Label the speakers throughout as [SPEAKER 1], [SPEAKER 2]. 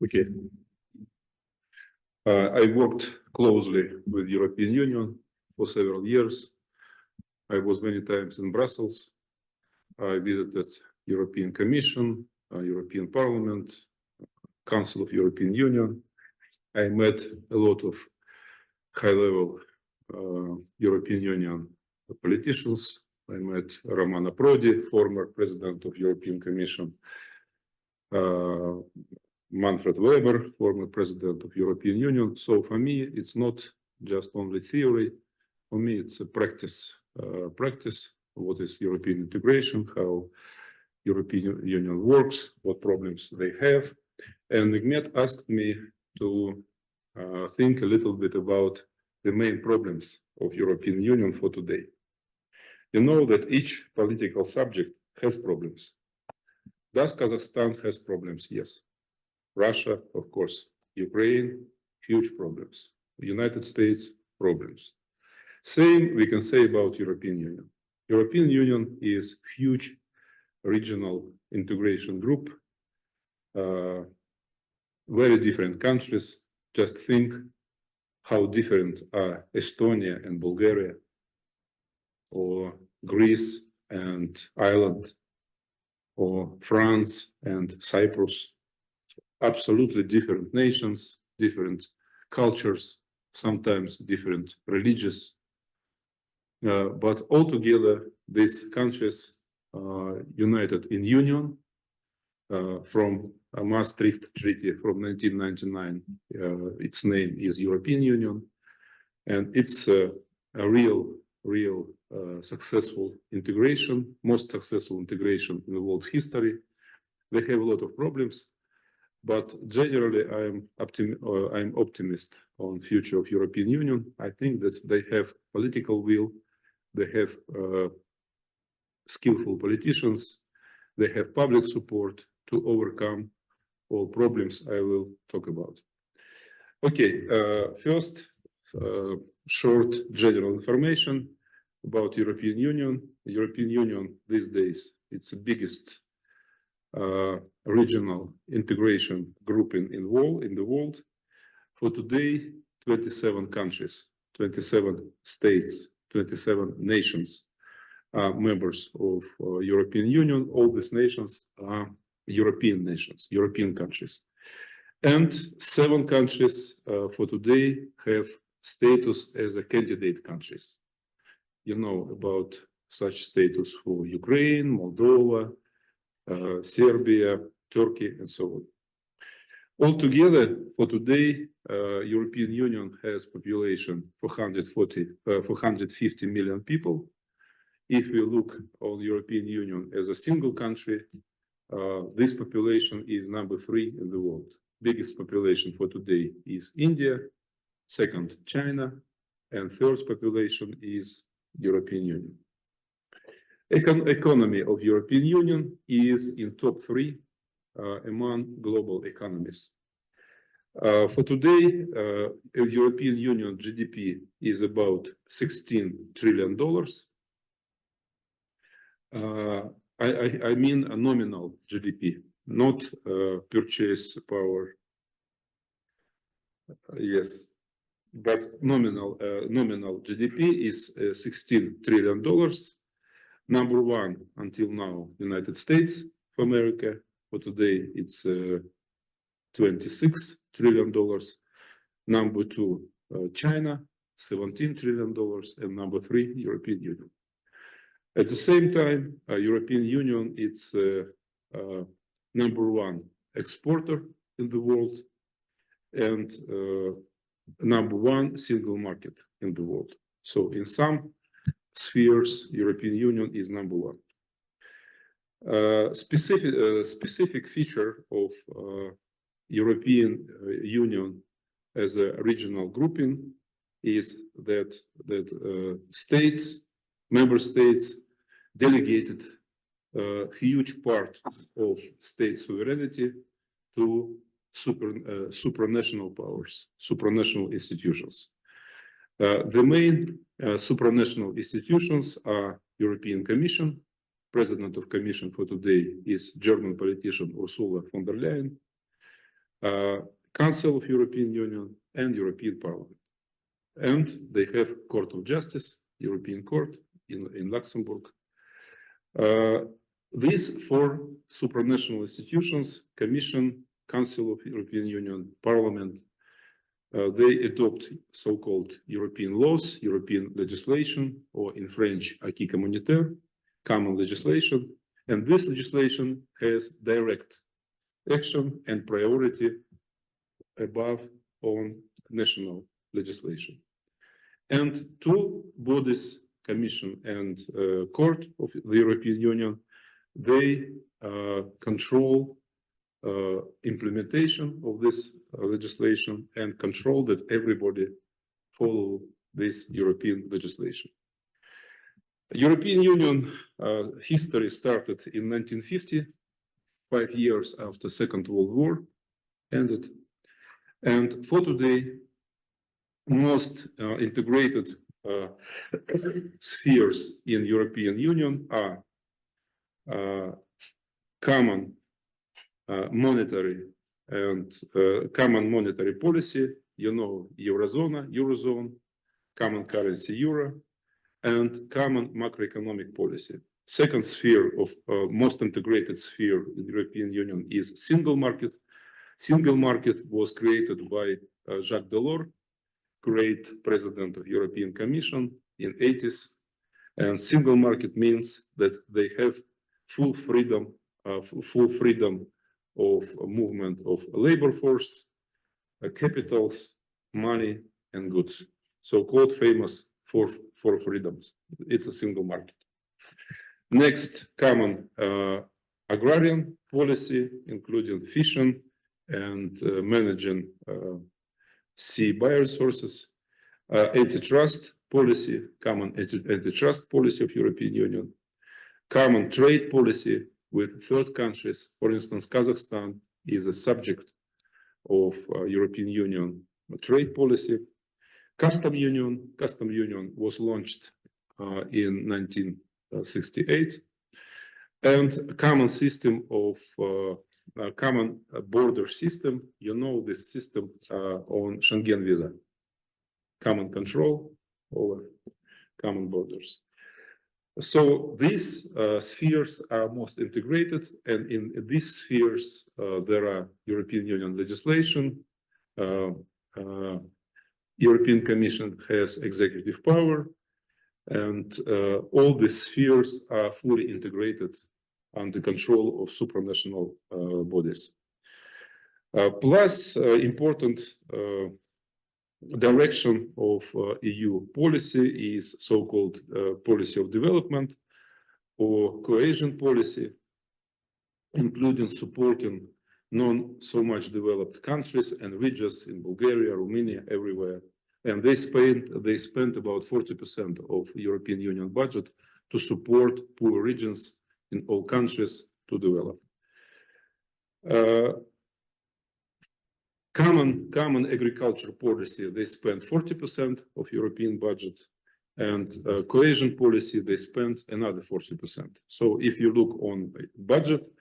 [SPEAKER 1] Okay. I worked closely with the European Union for several years. I was many times in Brussels. I visited European Commission, European Parliament, Council of European Union. I met a lot of high-level European Union politicians. I met Romano Prodi, former president of European Commission, Manfred Weber, former president of European Union. So for me, it's not just only theory. For me, it's a practice. What is European integration, how European Union works, what problems they have. And IGMET asked me to think a little bit about the main problems of European Union for today. You know that each political subject has problems. Does Kazakhstan has problems? Yes. Russia, of course. Ukraine, huge problems. The United States, problems. Same we can say about European Union. European Union is huge regional integration group. Very different countries. Just think how different are Estonia and Bulgaria, or Greece and Ireland, or France and Cyprus. Absolutely different nations, different cultures, sometimes different religions. But altogether, these countries are united in union from a Maastricht Treaty from 1999. Its name is European Union, and it's a real successful integration, most successful integration in the world history. They have a lot of problems, but generally I'm optimist on future of European Union. I think that they have political will, they have skillful politicians, they have public support to overcome all problems I will talk about. Okay, first, short general information about European Union. The European Union these days, it's the biggest regional integration group in the world. For today, 27 countries, 27 states, 27 nations are members of European Union. All these nations are European nations, European countries. And 7 countries for today have status as a candidate countries. You know about such status for Ukraine, Moldova, Serbia, Turkey, and so on. Altogether, for today, European Union has population 450 million people. If we look on European Union as a single country, this population is number 3 in the world. Biggest population for today is India, second China, and third population is European Union. Economy of European Union is in top 3 among global economies. For today, European Union GDP is about $16 trillion. I mean a nominal GDP, not purchase power. Yes, but nominal GDP is $16 trillion. Number 1 until now, United States of America. For today, it's $26 trillion. Number 2, China, $17 trillion, and number 3, European Union. At the same time, European Union is number 1 exporter in the world and number 1 single market in the world. So in some spheres, European Union is number 1. Specific feature of European Union as a regional grouping is that member states delegated a huge part of state sovereignty to supranational powers, supranational institutions. The main supranational institutions are European Commission. President of Commission for today is German politician Ursula von der Leyen. Council of European Union, and European Parliament. And they have Court of Justice, European Court in Luxembourg. These four supranational institutions, Commission, Council of European Union, Parliament, they adopt so-called European laws, European legislation, or in French, acquis communautaire, common legislation. And this legislation has direct action and priority above on national legislation. And two bodies, Commission and Court of the European Union, they control implementation of this legislation and control that everybody follow this European legislation. European Union history started in 1950, 5 years after Second World War ended. And for today, most integrated spheres in European Union are common monetary and common monetary policy, Eurozone, common currency Euro, and common macroeconomic policy. Second sphere of most integrated sphere in the European Union is single market. Single market was created by Jacques Delors, great president of European Commission in the 80s. And single market means that they have full freedom of movement of labor force, capitals, money, and goods. So-called famous four freedoms. It's a single market. Next, common agrarian policy, including fishing and managing sea bioresources, antitrust policy, common antitrust policy of European Union, common trade policy with third countries. For instance, Kazakhstan is a subject of European Union trade policy. Custom Union was launched in 1968, and a common system of common border system. You know this system on Schengen visa, common control over common borders. So these spheres are most integrated, and in these spheres there are European Union legislation. European Commission has executive power, and all these spheres are fully integrated under control of supranational bodies. Plus, important direction of EU policy is so-called policy of development or cohesion policy, including supporting non-so-much developed countries and regions in Bulgaria, Romania, everywhere. And they spent about 40% of European Union budget to support poor regions in all countries to develop. Common agriculture policy, they spent 40% of European budget, and cohesion policy, they spent another 40%. So if you look on budget,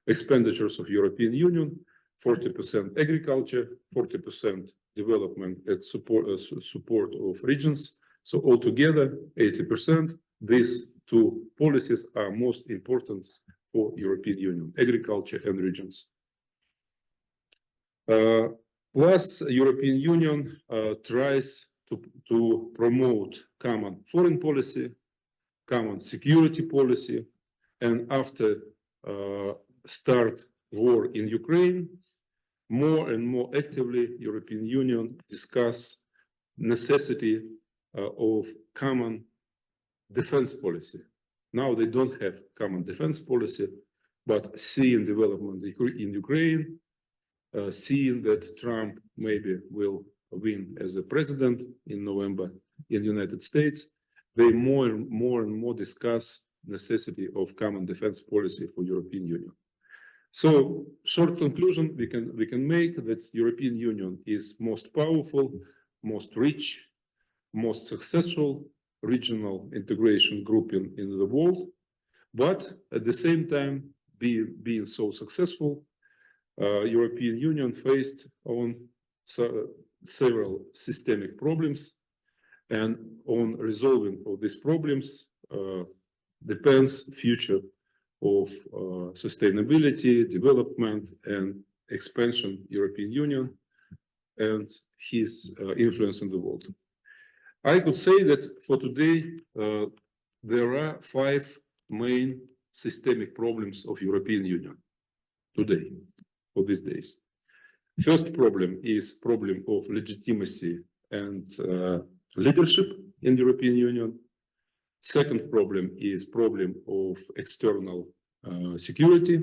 [SPEAKER 1] expenditures of European Union, 40% agriculture, 40% development and support of regions. So altogether, 80%. These two policies are most important for European Union, agriculture and regions. Plus, European Union tries to promote common foreign policy, common security policy, and after start war in Ukraine, more and more actively European Union discuss necessity of common defense policy. Now they don't have common defense policy, but seeing development in Ukraine, seeing that Trump maybe will win as a president in November in the United States, they more and more discuss necessity of common defense policy for European Union. So, short conclusion we can make that European Union is most powerful, most rich, most successful regional integration group in the world, but at the same time, being so successful, European Union faced on several systemic problems, and on resolving of these problems depends future of sustainability, development, and expansion European Union and his influence in the world. I could say that for today, there are 5 main systemic problems of European Union today, for these days. First problem is problem of legitimacy and leadership in the European Union. Second problem is problem of external security.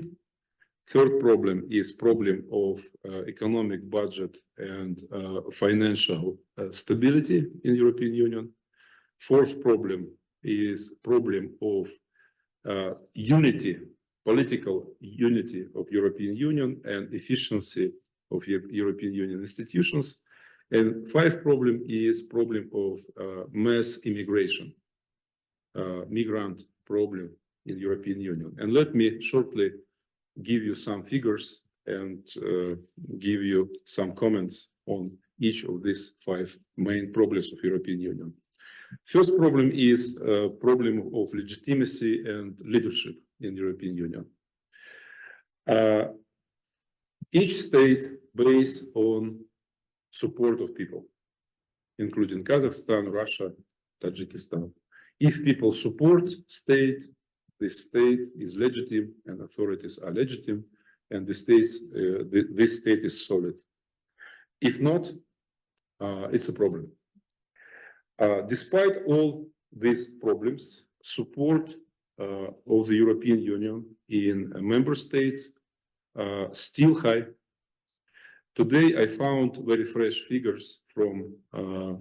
[SPEAKER 1] Third problem is problem of economic budget and financial stability in European Union. Fourth problem is problem of unity, political unity of European Union and efficiency of European Union institutions. And 5th problem is problem of mass immigration, migrant problem in European Union. And let me shortly give you some figures and give you some comments on each of these 5 main problems of European Union. First problem is problem of legitimacy and leadership in the European Union. Each state based on support of people, including Kazakhstan, Russia, Tajikistan. If people support state, this state is legitimate and authorities are legitimate, and this state is solid. If not, it's a problem. Despite all these problems, support of the European Union in member states still high. Today, I found very fresh figures from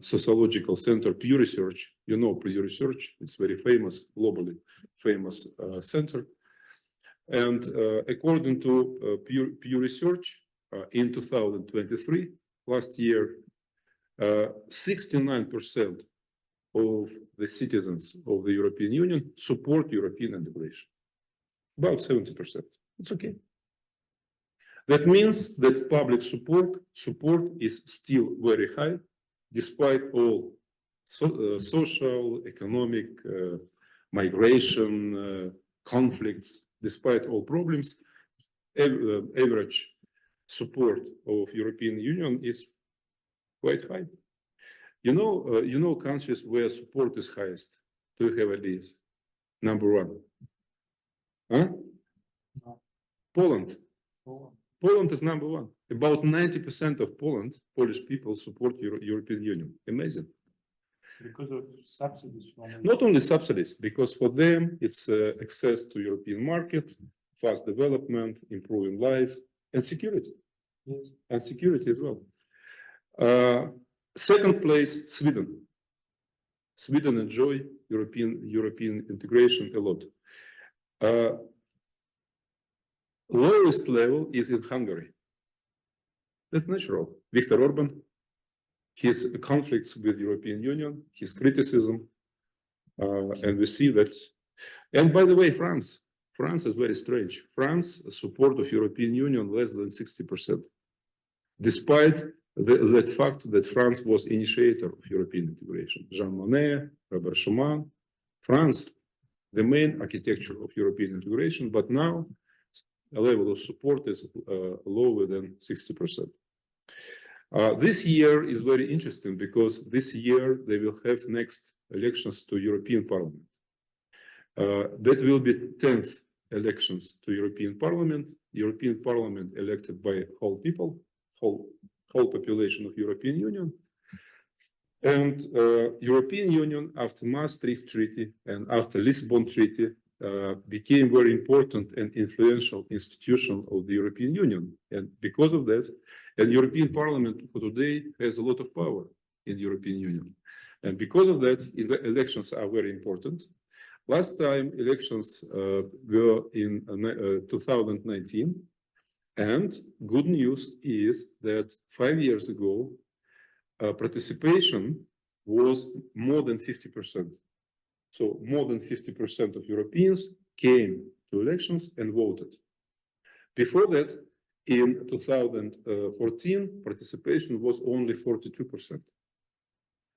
[SPEAKER 1] Sociological Center Pew Research. You know Pew Research, it's very famous, globally famous center. And according to Pew Research, in 2023, last year, 69% of the citizens of the European Union support European integration. About 70%. It's okay. That means that public support is still very high, despite all social, economic, migration, conflicts, despite all problems. Average support of European Union is quite high. You know countries where support is highest. Do you have ideas? Number 1. Huh? No. Poland. Poland is number 1. About 90% of Polish people support European Union. Amazing.
[SPEAKER 2] Because of subsidies.
[SPEAKER 1] Not only subsidies, because for them it's access to European market, fast development, improving life, and security.
[SPEAKER 2] Yes.
[SPEAKER 1] And security as well. Second place, Sweden. Sweden enjoy European integration a lot. Lowest level is in Hungary. That's natural. Viktor Orban, his conflicts with the European Union, his criticism, and we see that. And by the way, France is very strange. France support of European Union less than 60%, despite that fact that France was initiator of European integration. Jean Monnet, Robert Schuman, France, the main architecture of European integration, but now the level of support is lower than 60%. This year is very interesting because this year they will have next elections to European Parliament. That will be 10th elections to European Parliament. European Parliament elected by whole people, whole population of European Union. And European Union, after Maastricht Treaty and after Lisbon Treaty, became very important and influential institution of the European Union. And because of that, and European Parliament for today has a lot of power in the European Union. And because of that, elections are very important. Last time elections were in 2019. And good news is that 5 years ago, participation was more than 50%. So more than 50% of Europeans came to elections and voted. Before that, In 2014, participation was only 42%.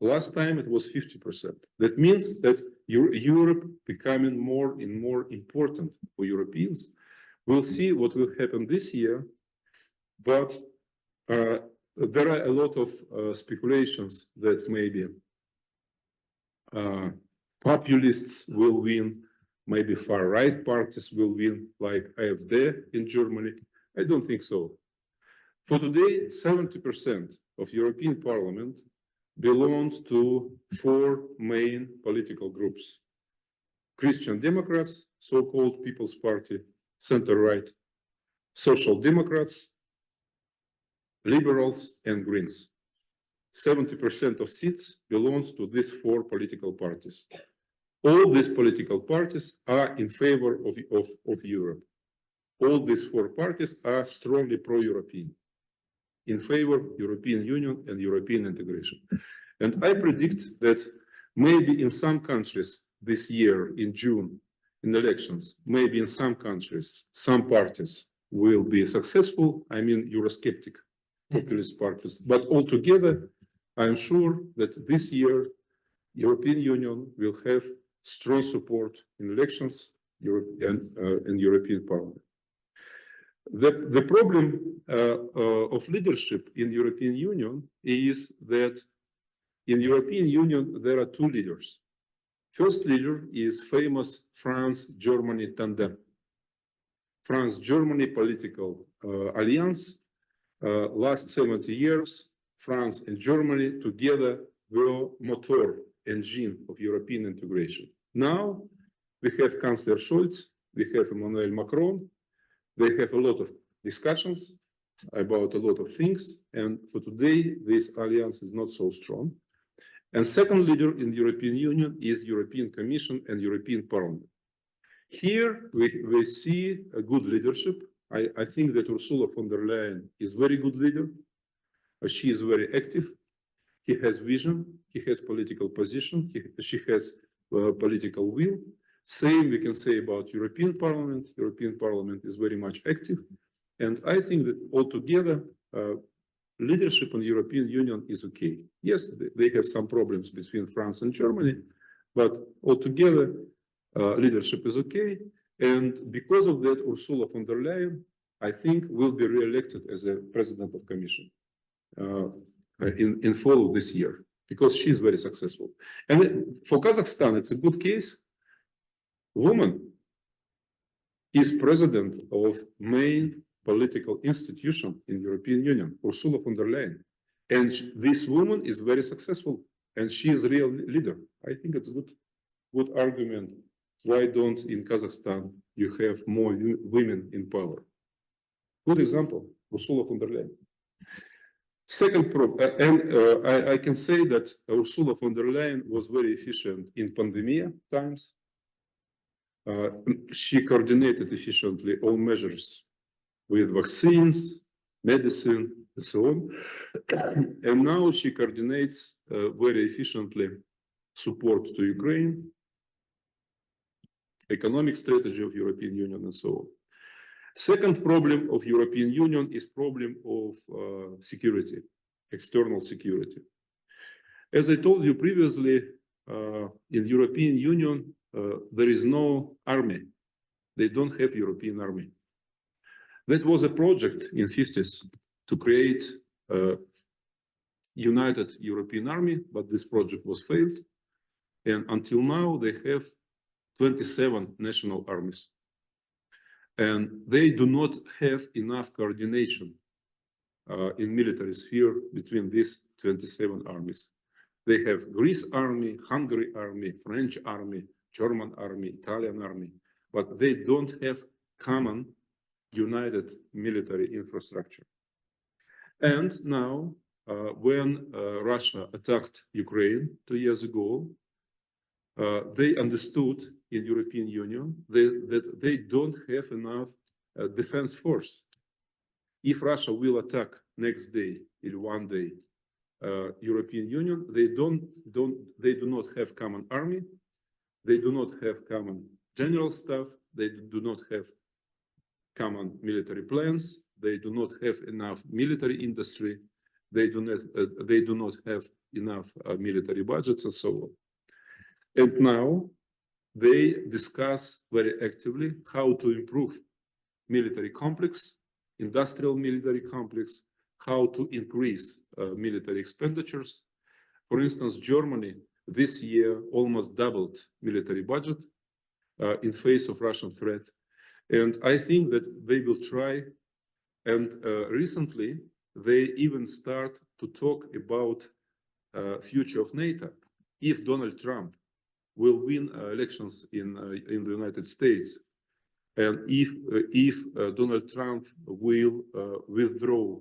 [SPEAKER 1] Last time it was 50%. That means that Europe becoming more and more important for Europeans. We'll see what will happen this year, but there are a lot of speculations that maybe populists will win, maybe far-right parties will win, like AfD in Germany. I don't think so. For today, 70% of European Parliament belongs to 4 main political groups: Christian Democrats, so-called People's Party, center-right, Social Democrats, Liberals, and Greens. 70% of seats belongs to these 4 political parties. All these political parties are in favor of Europe. All these 4 parties are strongly pro-European, in favor of European Union and European integration. And I predict that maybe in some countries this year, in June, in elections, maybe in some countries, some parties will be successful. I mean, Eurosceptic populist parties. But altogether, I'm sure that this year, European Union will have strong support in elections and European Parliament. The problem of leadership in European Union is that in European Union, there are 2 leaders. First leader is famous France-Germany tandem. France-Germany political alliance. Last 70 years, France and Germany together were motor engine of European integration. Now we have Chancellor Scholz, we have Emmanuel Macron. They have a lot of discussions about a lot of things, and for today, this alliance is not so strong. And second leader in the European Union is European Commission and European Parliament. Here we see a good leadership. I think that Ursula von der Leyen is a very good leader. She is very active. He has vision. He has political position. She has political will. Same we can say about European Parliament. European Parliament is very much active. And I think that altogether, leadership in the European Union is okay. Yes, they have some problems between France and Germany, but altogether, leadership is okay. And because of that, Ursula von der Leyen, I think, will be re-elected as a president of Commission in fall of this year, because she is very successful. And for Kazakhstan, it's a good case. Woman is president of main political institution in European Union, Ursula von der Leyen. And this woman is very successful, and she is a real leader. I think it's a good argument. Why don't in Kazakhstan you have more women in power? Good example, Ursula von der Leyen. Second problem, I can say that Ursula von der Leyen was very efficient in pandemic times. She coordinated efficiently all measures with vaccines, medicine, and so on. And now she coordinates very efficiently support to Ukraine, economic strategy of European Union, and so on. Second problem of European Union is problem of security, external security. As I told you previously, in European Union, there is no army. They don't have European army. That was a project in the 50s to create a united European army, but this project was failed. And until now, they have 27 national armies. And they do not have enough coordination in military sphere between these 27 armies. They have Greece army, Hungary army, French army, German army, Italian army, but they don't have common united military infrastructure. And now, when Russia attacked Ukraine 2 years ago, they understood in European Union that they don't have enough defense force. If Russia will attack next day, in one day, European Union, they do not have common army, they do not have common general staff, they do not have common military plans, they do not have enough military industry, they do not have enough military budgets and so on. And now they discuss very actively how to improve military complex, industrial military complex, how to increase military expenditures. For instance, Germany this year almost doubled military budget in face of Russian threat. And I think that they will try. And recently, they even start to talk about future of NATO. If Donald Trump will win elections in the United States, and if Donald Trump will withdraw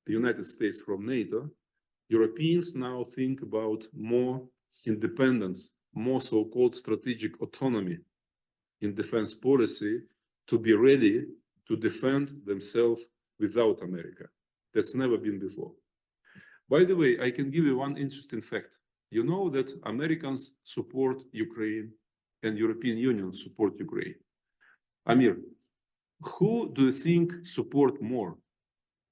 [SPEAKER 1] the United States from NATO, Europeans now think about more independence, more so-called strategic autonomy in defense policy to be ready to defend themselves without America. That's never been before. By the way, I can give you one interesting fact. You know that Americans support Ukraine and European Union support Ukraine. Amir, who do you think support more,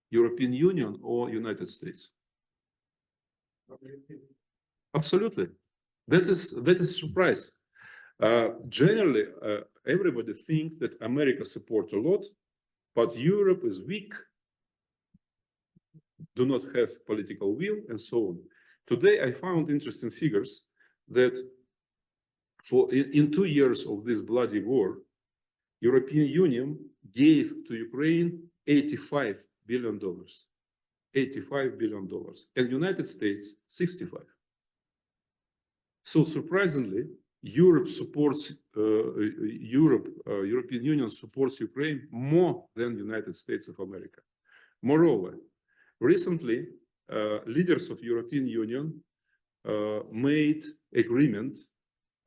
[SPEAKER 1] European Union or United States? Absolutely. That is a surprise. Generally, everybody thinks that America supports a lot, but Europe is weak, do not have political will, and so on. Today, I found interesting figures that in 2 years of this bloody war, European Union gave to Ukraine $85 billion. $85 billion, and United States 65. So surprisingly, Europe supports European Union supports Ukraine more than United States of America. Moreover, recently, leaders of European Union made agreement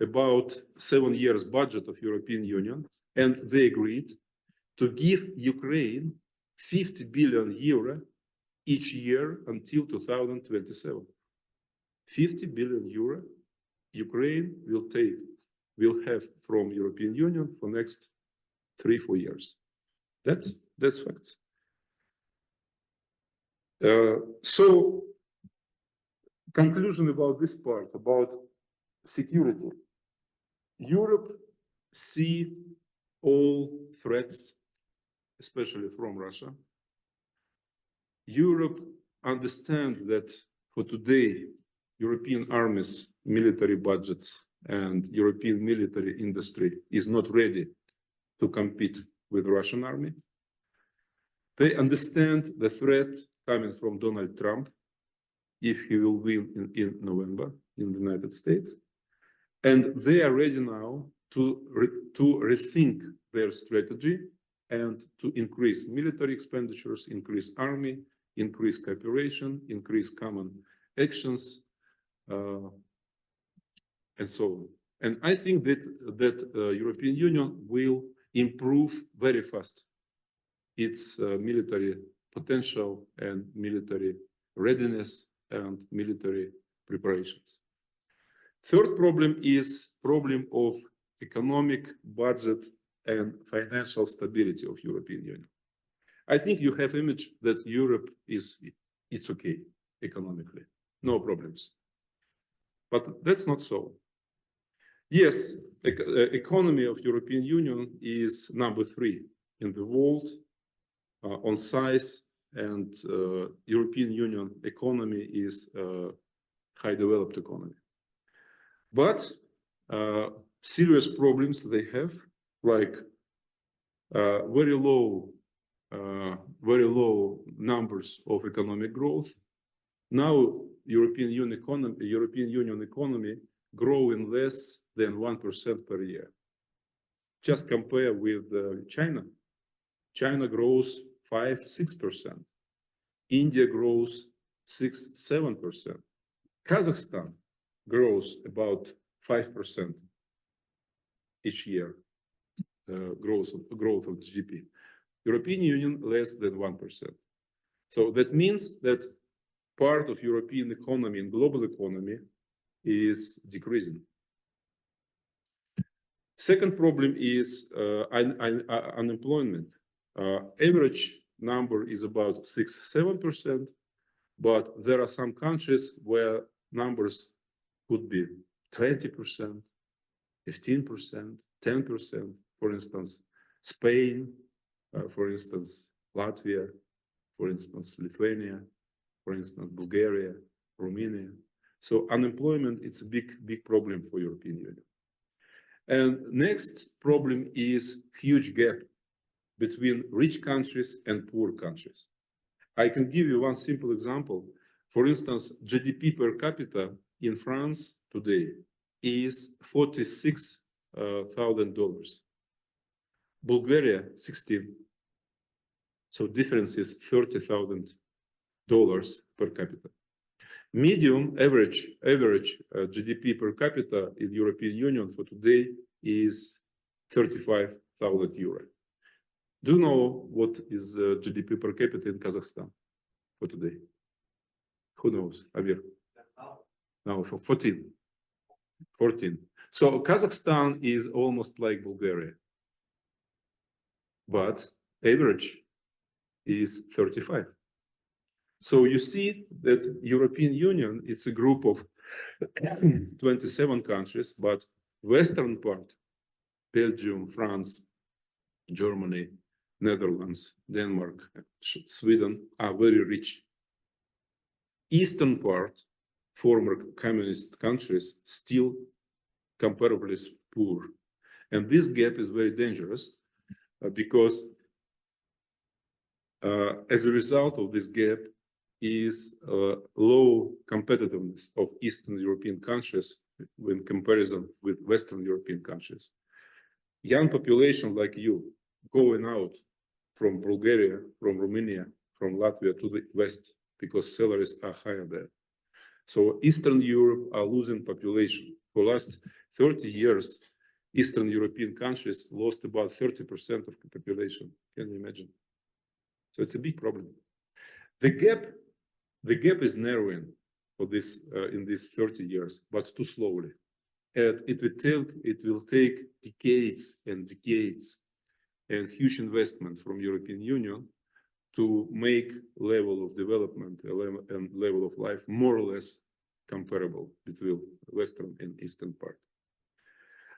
[SPEAKER 1] about 7 years budget of European Union, and they agreed to give Ukraine 50 billion euro each year until 2027. 50 billion euro Ukraine will have from European Union for next 3-4 years. That's facts. So conclusion about this part, about security. Europe see all threats, especially from Russia. Europe understand that for today, European armies, military budgets, and European military industry is not ready to compete with the Russian army. They understand the threat coming from Donald Trump, if he will win in November in the United States. And they are ready now to rethink their strategy and to increase military expenditures, increase army, increase cooperation, increase common actions, and so on. And I think that European Union will improve very fast its military potential and military readiness and military preparations. Third problem is problem of economic, budget, and financial stability of European Union. I think you have image that Europe it's okay economically, no problems. But that's not so. Yes, economy of European Union is number 3 in the world on size, and European Union economy is high developed economy. But serious problems they have, like very low numbers of economic growth. Now European Union economy growing less than 1% per year. Just compare with China. China grows 5-6%. India grows 6-7%. Kazakhstan grows about 5% each year, growth of GDP. European Union less than 1%. So that means that part of European economy and global economy is decreasing. Second problem is unemployment. Average number is about 6-7%, but there are some countries where numbers could be 20%, 15%, 10%. For instance, Spain, for instance, Latvia, for instance, Lithuania, for instance, Bulgaria, Romania. So unemployment, it's a big problem for European Union. And next problem is huge gap between rich countries and poor countries. I can give you one simple example. For instance, GDP per capita in France today is $46,000. Bulgaria, 16. So difference is $30,000 per capita. Medium average GDP per capita in European Union for today is 35,000 euro. Do you know what is GDP per capita in Kazakhstan for today? Who knows? Amir? No, for 14. So Kazakhstan is almost like Bulgaria, but average is 35. So you see that European Union, it's a group of 27 countries, but Western part, Belgium, France, Germany, Netherlands, Denmark, Sweden are very rich. Eastern part, former communist countries, still comparably poor. And this gap is very dangerous because as a result of this gap is low competitiveness of Eastern European countries in comparison with Western European countries. Young population like you going out from Bulgaria, from Romania, from Latvia to the West because salaries are higher there. So Eastern Europe are losing population. For last 30 years, Eastern European countries lost about 30% of the population. Can you imagine? So it's a big problem. The gap is narrowing for this in these 30 years, but too slowly. And it will take decades and decades and huge investment from European Union to make level of development and level of life more or less comparable between Western and Eastern part.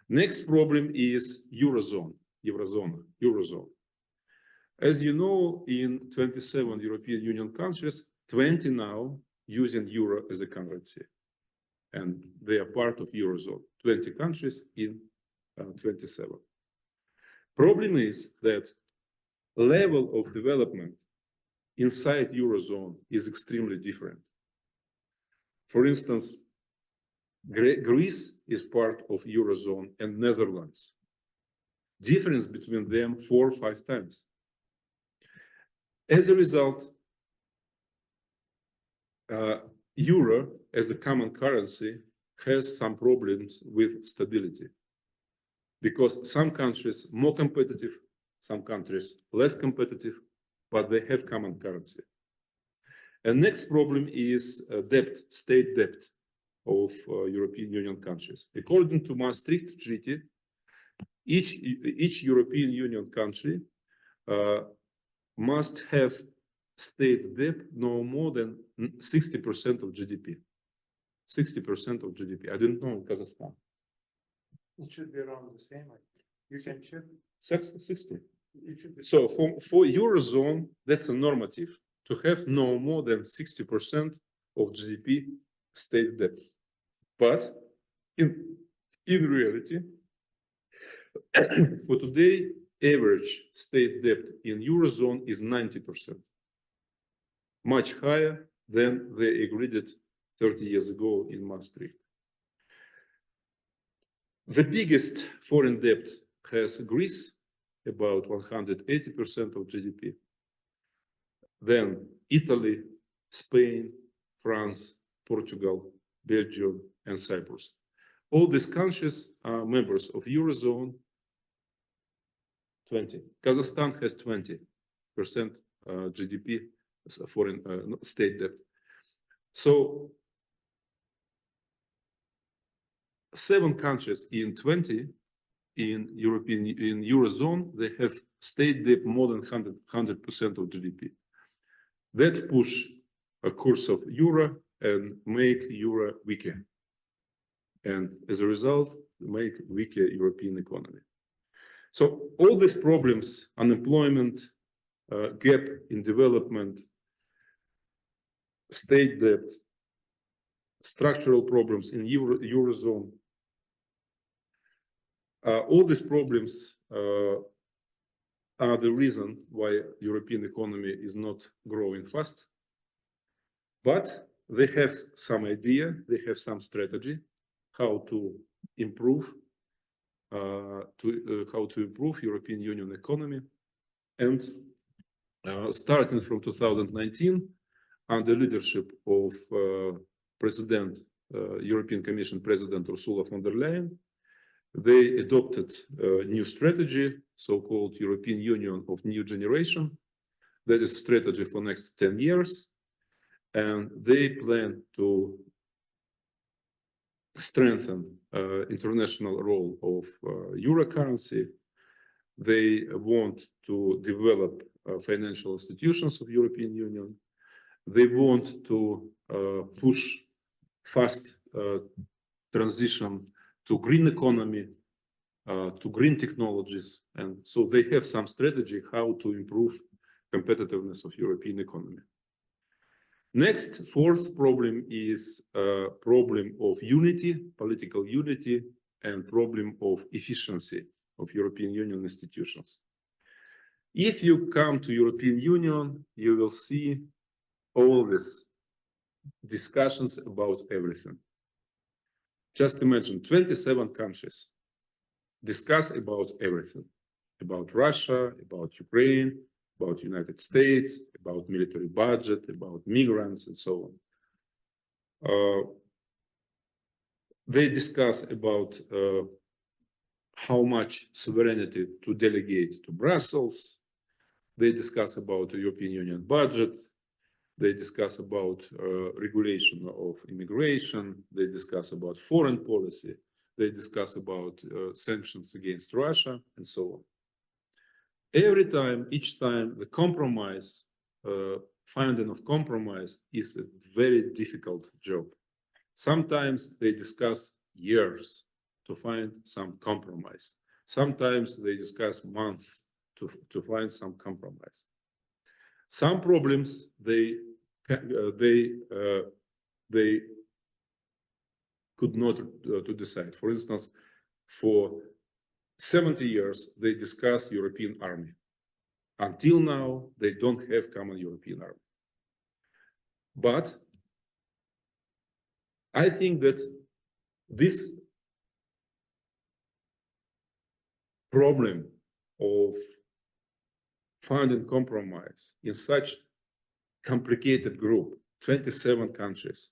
[SPEAKER 1] Next problem is Eurozone. As you know, in 27 European Union countries, 20 now using euro as a currency, and they are part of Eurozone. 20 countries in 27. Problem is that level of development inside Eurozone is extremely different. For instance, Greece is part of Eurozone and Netherlands. Difference between them 4 or 5 times. As a result, euro as a common currency has some problems with stability because some countries more competitive, some countries less competitive, but they have common currency. And next problem is debt, state debt of European Union countries. According to Maastricht Treaty, each European Union country must have state debt no more than 60% of GDP. 60% of GDP. I don't know in Kazakhstan.
[SPEAKER 2] It should be around the same. You can check.
[SPEAKER 1] 60. So for Eurozone, that's a normative to have no more than 60% of GDP state debt. But in reality, for today, average state debt in Eurozone is 90%. Much higher than they agreed it 30 years ago in Maastricht. The biggest foreign debt has Greece, about 180% of GDP. Then Italy, Spain, France, Portugal, Belgium, and Cyprus. All these countries are members of Eurozone. 20. Kazakhstan has 20% GDP foreign state debt. So 7 countries in 20 in Eurozone, they have state debt more than 100% of GDP. That push a course of euro and make euro weaker. And as a result, make weaker European economy. So all these problems, unemployment, gap in development, state debt, structural problems in Eurozone, all these problems are the reason why European economy is not growing fast. But they have some idea, they have some strategy how to improve European Union economy. And starting from 2019, under leadership of European Commission President Ursula von der Leyen, they adopted a new strategy, so-called European Union of New Generation. That is strategy for next 10 years. And they plan to strengthen international role of euro currency. They want to develop financial institutions of European Union. They want to push fast transition to green economy, to green technologies. And so they have some strategy how to improve competitiveness of European economy. Next, fourth problem is problem of unity, political unity, and problem of efficiency of European Union institutions. If you come to European Union, you will see all these discussions about everything. Just imagine 27 countries discuss about everything, about Russia, about Ukraine, about United States, about military budget, about migrants, and so on. They discuss about how much sovereignty to delegate to Brussels. They discuss about the European Union budget. They discuss about regulation of immigration. They discuss about foreign policy. They discuss about sanctions against Russia, and so on. Every time, each time, the compromise, finding of compromise is a very difficult job. Sometimes they discuss years to find some compromise. Sometimes they discuss months to find some compromise. Some problems they could not to decide. For instance, for 70 years, they discuss European army. Until now, they don't have common European army. But I think that this problem of finding compromise in such complicated group, 27 countries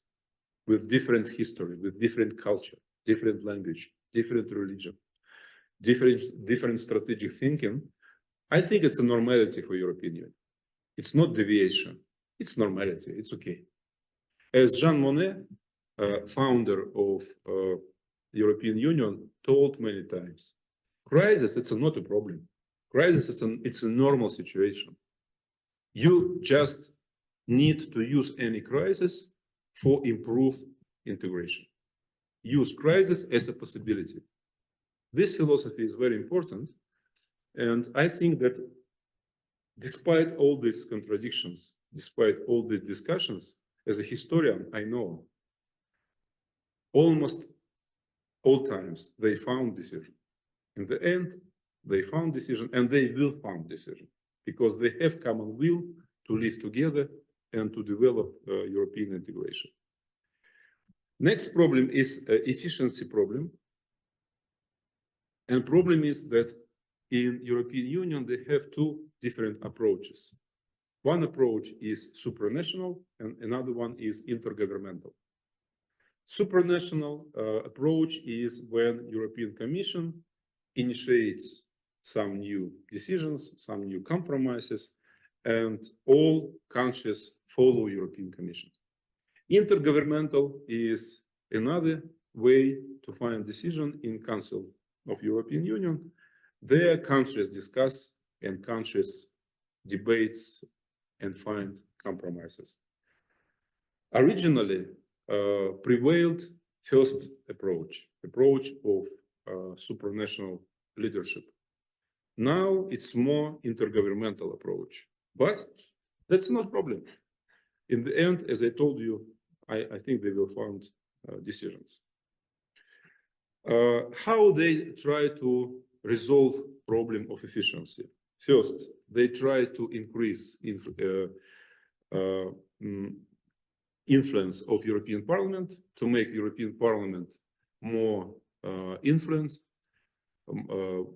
[SPEAKER 1] with different history, with different culture, different language, different religion, different strategic thinking, I think it's a normality for European Union. It's not deviation. It's normality. It's okay. As Jean Monnet, founder of European Union, told many times, crisis, it's not a problem. Crisis, it's a normal situation. You just need to use any crisis for improved integration. Use crisis as a possibility. This philosophy is very important. And I think that despite all these contradictions, despite all these discussions, as a historian, I know almost all times they found decision. In the end, they found decision, and they will find decision because they have common will to live together and to develop European integration. Next problem is efficiency problem. And problem is that in European Union, they have two different approaches. One approach is supranational and another one is intergovernmental. Supranational approach is when European Commission initiates some new decisions, some new compromises, and all countries follow European Commission. Intergovernmental is another way to find decision in Council of European Union. There countries discuss and countries debates and find compromises. Originally, prevailed first approach of supranational leadership. Now it's more intergovernmental approach, but that's not a problem. In the end, as I told you, I think they will find decisions. How they try to resolve problem of efficiency? First, they try to increase influence of European Parliament, to make European Parliament more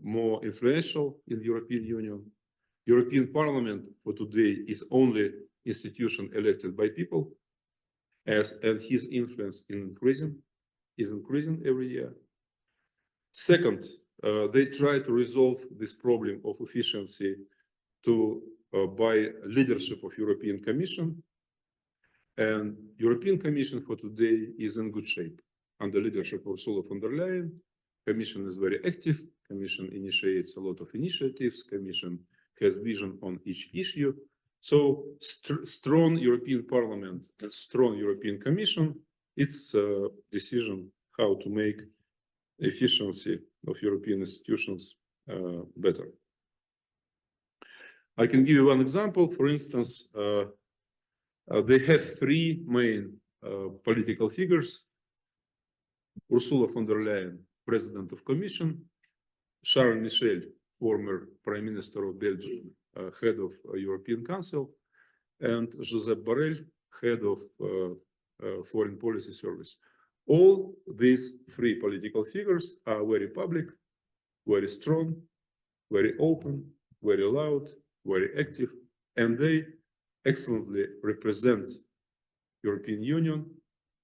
[SPEAKER 1] more influential in the European Union. European Parliament for today is only institution elected by people, and his influence is increasing every year. Second, they try to resolve this problem of efficiency by leadership of European Commission. And European Commission for today is in good shape. Under leadership of Ursula von der Leyen, Commission is very active. Commission initiates a lot of initiatives. Commission has vision on each issue. So strong European Parliament and strong European Commission, it's a decision how to make efficiency of European institutions better. I can give you one example. For instance, they have three main political figures: Ursula von der Leyen, President of Commission; Charles Michel, former Prime Minister of Belgium, Head of European Council; and Josep Borrell, Head of Foreign Policy Service. All these three political figures are very public, very strong, very open, very loud, very active, and they excellently represent European Union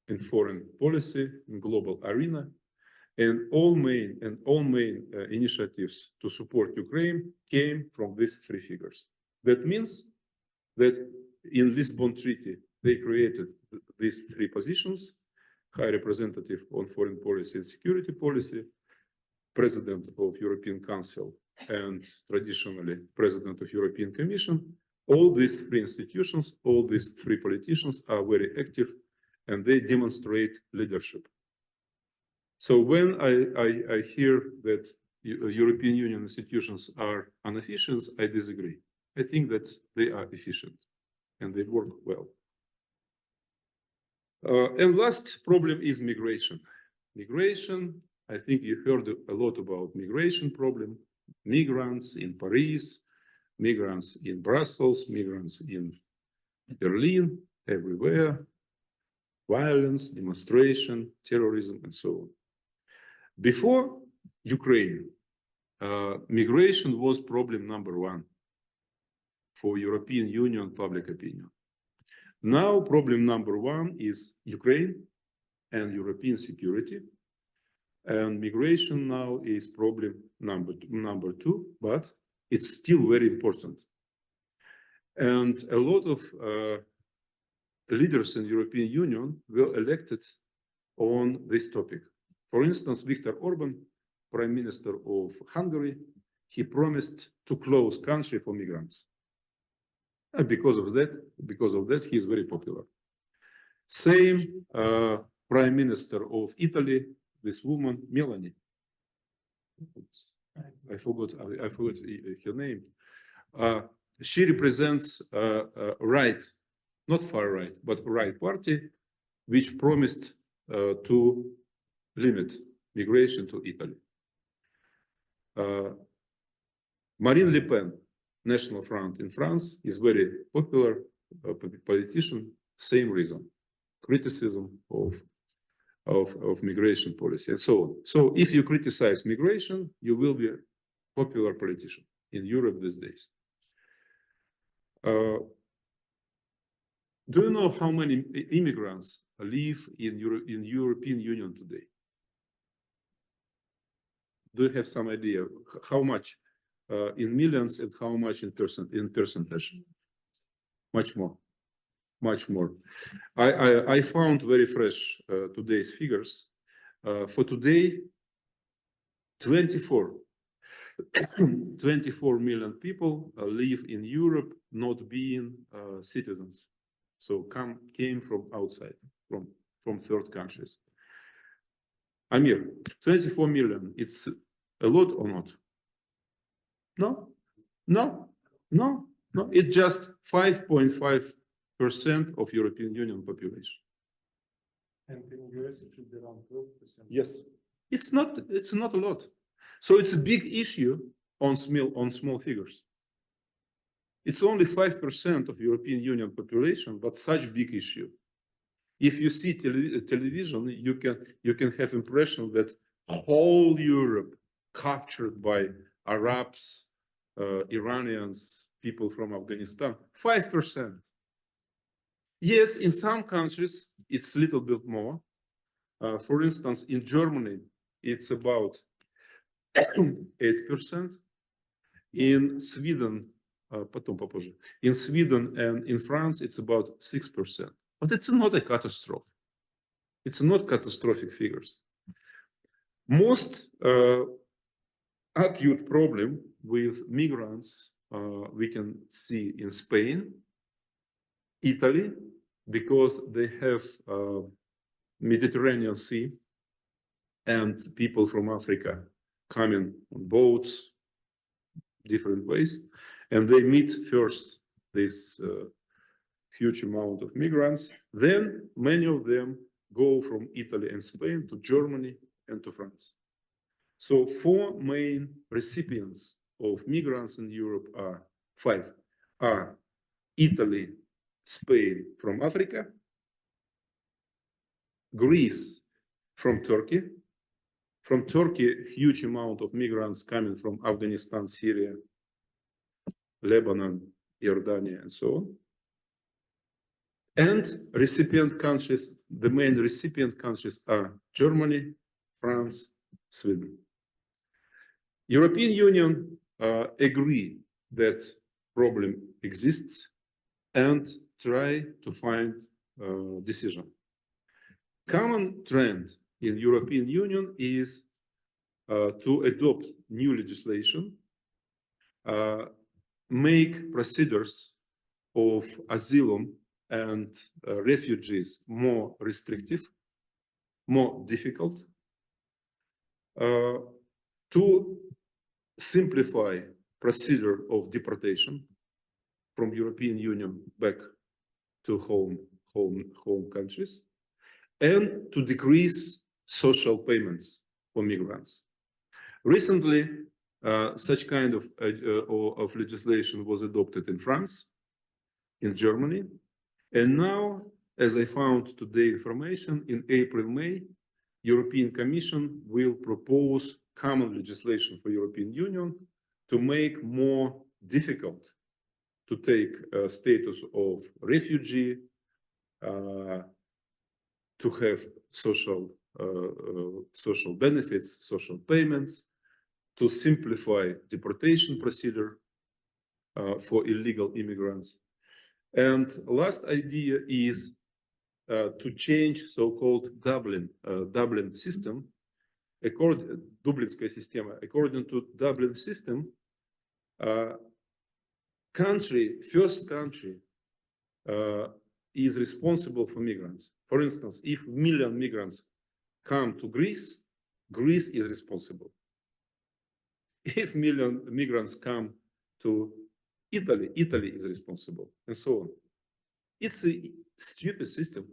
[SPEAKER 1] in foreign policy, in global arena, and all main initiatives to support Ukraine came from these three figures. That means that in Lisbon Treaty, they created these three positions: High Representative on Foreign Policy and Security Policy, President of European Council, and traditionally President of European Commission. All these three institutions, all these three politicians are very active, and they demonstrate leadership. So when I hear that European Union institutions are inefficient, I disagree. I think that they are efficient and they work well. And last problem is migration. Migration, I think you heard a lot about migration problem. Migrants in Paris, migrants in Brussels, migrants in Berlin, everywhere. Violence, demonstration, terrorism, and so on. Before Ukraine, migration was problem number one for European Union public opinion. Now, problem number one is Ukraine and European security. And migration now is problem number two, but it's still very important. And a lot of leaders in the European Union were elected on this topic. For instance, Viktor Orban, Prime Minister of Hungary, he promised to close country for migrants. And because of that, he is very popular. Same Prime Minister of Italy, this woman, Melanie. I forgot her name. She represents right, not far right, but right party, which promised to limit migration to Italy. Marine Le Pen, National Front in France, is very popular politician. Same reason, criticism of migration policy and so on. So if you criticize migration, you will be a popular politician in Europe these days. Do you know how many immigrants live in European Union today? Do you have some idea how much in millions and how much in percentage? Much more. Much more. I found very fresh today's figures. For today, 24 24 million people live in Europe not being citizens. So came from outside, from third countries. Amir, 24 million, it's a lot or not? No, no, no, no. It's just 5.5% of European Union population.
[SPEAKER 2] And in US, it should be around 12%.
[SPEAKER 1] Yes, it's not a lot. So it's a big issue on small figures. It's only 5% of European Union population, but such big issue. If you see television, you can have impression that whole Europe captured by Arabs, Iranians, people from Afghanistan, 5%. Yes, in some countries, it's a little bit more. For instance, in Germany, it's about 8%. In Sweden, in Sweden and in France, it's about 6%. But it's not a catastrophe. It's not catastrophic figures. Most acute problem with migrants we can see in Spain, Italy, because they have Mediterranean Sea and people from Africa coming on boats, different ways, and they meet first this huge amount of migrants. Then many of them go from Italy and Spain to Germany and to France. So 4 main recipients of migrants in Europe are 5 are Italy, Spain from Africa, Greece from Turkey. From Turkey, huge amount of migrants coming from Afghanistan, Syria, Lebanon, Jordan, and so on. And recipient countries, the main recipient countries are Germany, France, Sweden. European Union agree that problem exists and try to find a decision. Common trend in European Union is to adopt new legislation, make procedures of asylum and refugees more restrictive, more difficult, to simplify procedure of deportation from European Union back to home countries, and to decrease social payments for migrants. Recently, such kind of legislation was adopted in France, in Germany, and now, as I found today information, in April, May, European Commission will propose common legislation for European Union to make more difficult to take status of refugee, to have social benefits, social payments, to simplify deportation procedure for illegal immigrants. And last idea is to change so-called Dublin system. Дублинская система. According to Dublin system, first country is responsible for migrants. For instance, if 1 million migrants come to Greece, Greece is responsible. If 1 million migrants come to Italy, Italy is responsible, and so on. It's a stupid system.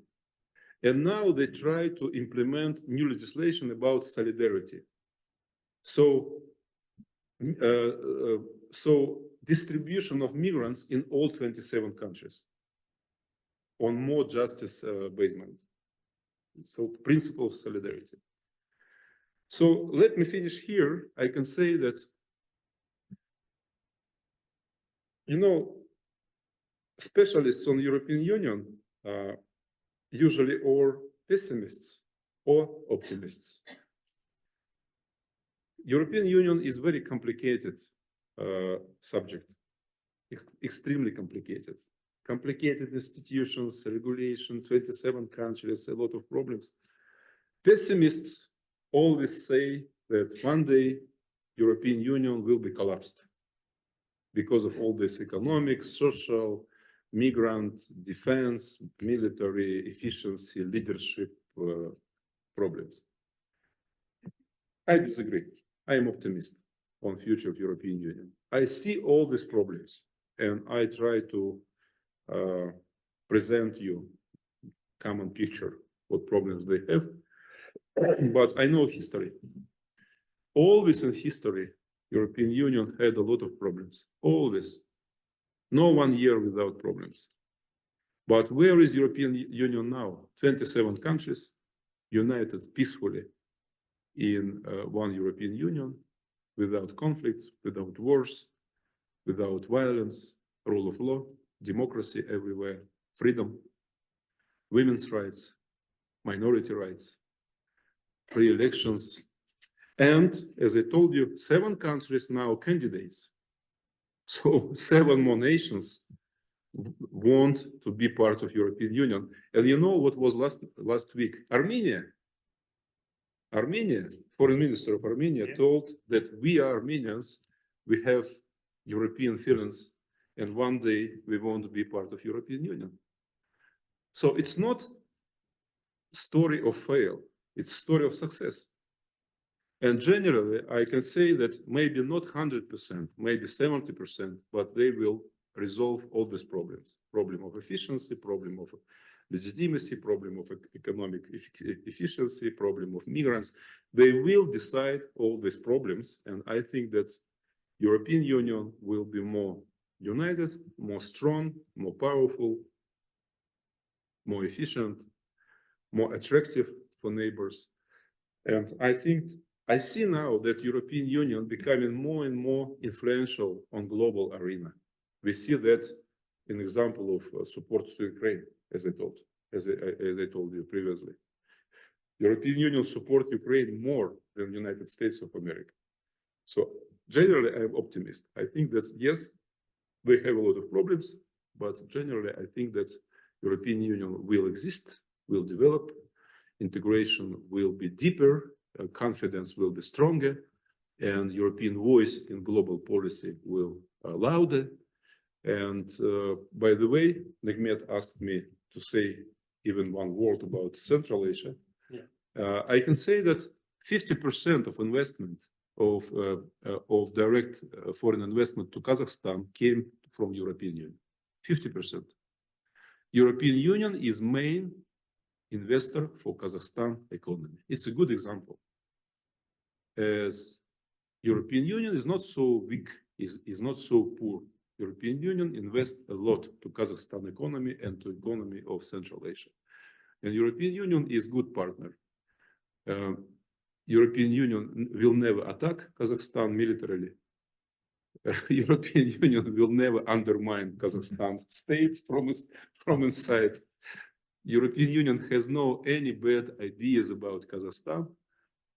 [SPEAKER 1] And now they try to implement new legislation about solidarity. So, distribution of migrants in all 27 countries on more justice basement. So principle of solidarity. So let me finish here. I can say that, you know, specialists on European Union usually are pessimists or optimists. European Union is very complicated subject, extremely complicated. Complicated institutions, regulation, 27 countries, a lot of problems. Pessimists always say that one day European Union will be collapsed because of all this economic, social, migrant, defense, military efficiency, leadership problems. I disagree. I am optimistic on future of European Union. I see all these problems, and I try to present you common picture what problems they have. But I know history. Always in history, European Union had a lot of problems. Always. No 1 year without problems. But where is European Union now? 27 countries united peacefully in one European Union, without conflicts, without wars, without violence, rule of law, democracy everywhere, freedom, women's rights, minority rights, free elections. And as I told you, 7 countries now candidates. So 7 more nations want to be part of European Union. And you know what was last week? Armenia, foreign minister of Armenia told that we are Armenians, we have European feelings, and one day we want to be part of European Union. So it's not story of fail, it's story of success. And generally, I can say that maybe not 100%, maybe 70%, but they will resolve all these problems. Problem of efficiency, problem of legitimacy, problem of economic efficiency, problem of migrants. They will decide all these problems. And I think that European Union will be more united, more strong, more powerful, more efficient, more attractive for neighbors. And I see now that European Union becoming more and more influential on global arena. We see that in example of support to Ukraine, as I told you previously. European Union support Ukraine more than United States of America. So generally, I'm optimist. I think that yes, they have a lot of problems, but generally, I think that European Union will exist, will develop, integration will be deeper, confidence will be stronger, and European voice in global policy will louder. And by the way, Nigmet asked me to say even one word about Central Asia. Yeah. I can say that 50% of investment of direct foreign investment to Kazakhstan came from European Union. 50%. European Union is main investor for Kazakhstan economy. It's a good example. As European Union is not so weak, is not so poor. European Union invests a lot to Kazakhstan economy and to economy of Central Asia. And European Union is good partner. European Union will never attack Kazakhstan militarily. European Union will never undermine Kazakhstan's state from inside. European Union has no any bad ideas about Kazakhstan.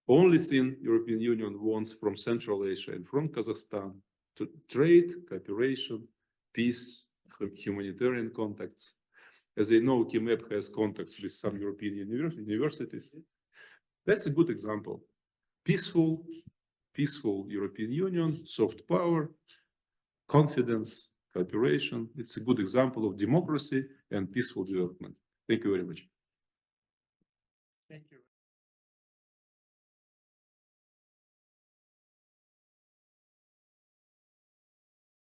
[SPEAKER 1] Only thing European Union wants from Central Asia and from Kazakhstan to trade, cooperation, peace, humanitarian contacts. As they know, KIMEP has contacts with some European universities. That's a good example. Peaceful European Union, soft power, confidence, cooperation. It's a good example of democracy and peaceful development. Thank you very much.
[SPEAKER 2] Thank you.